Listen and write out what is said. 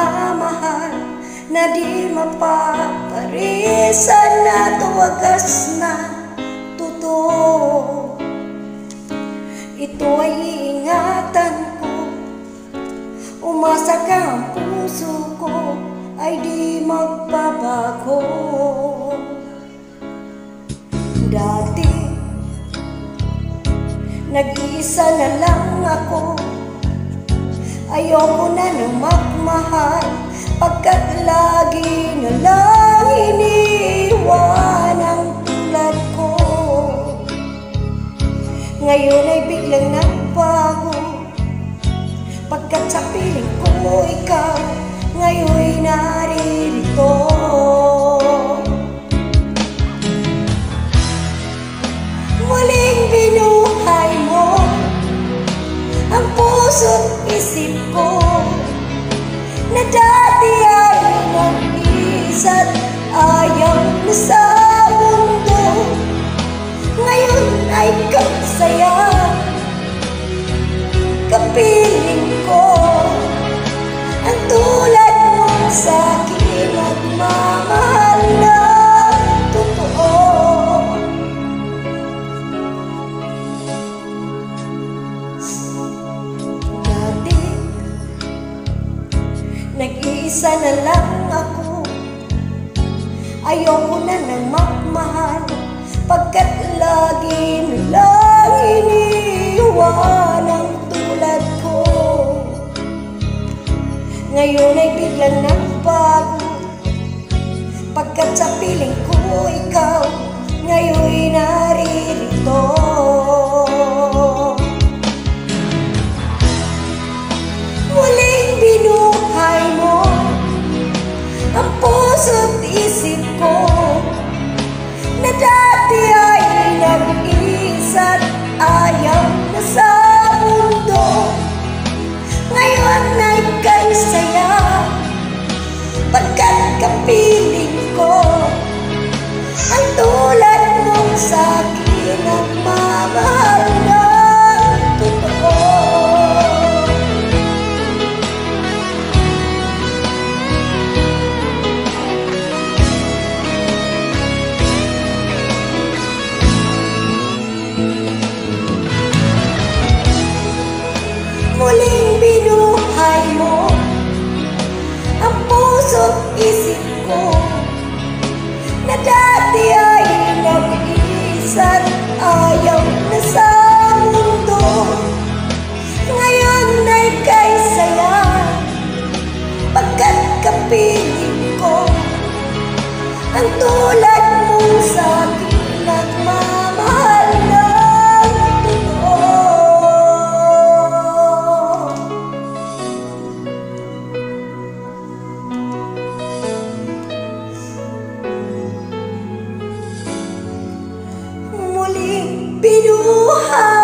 pagmamahal na di mapaparisan at wagas na totoo. Ito ay iingatan ko, umasa ka ang puso ko ay di magbabago. Dati, nag-iisa na lang ako, ayoko na nang magmahal, pagkat lagi na lang iniiwan ang tulad ko. Ngayon ay biglang nagbago, pagkat sa piling ko ikaw ngayon'y naririto. Muling binuhay mo ang puso't isip ko, na dati ay nag-iisa't ayaw na sa mundo. Ngayon ay kasaya, kapiling ko ang tulad mo sa'kin, nagmamahal na totoo. Dati, nag-iisa na lang ako, ayoko na nang magmahal, pagkat lagi na lang iniiwan ang tulad ko. Ngayon ay biglang nagbago, pagkat sa piling ko ikaw ngayon'y naririto. Muling binuhay mo ang puso't isip ko, na dati ay nag-iisa't ayaw na sa mundo. Ngayon ay kasaya, pagkat kapiling ko ang tulad mong sa'kin, nagmamahal ng totoo. Muling binuhay mo ang puso't isip ko, na dati ay nag-iisa't ayaw na sa mundo. Ngayon ay kay saya, pagkat kapiling ko ang tulad mong sa'kin, nagmamahal ng totoo. Muling binuhay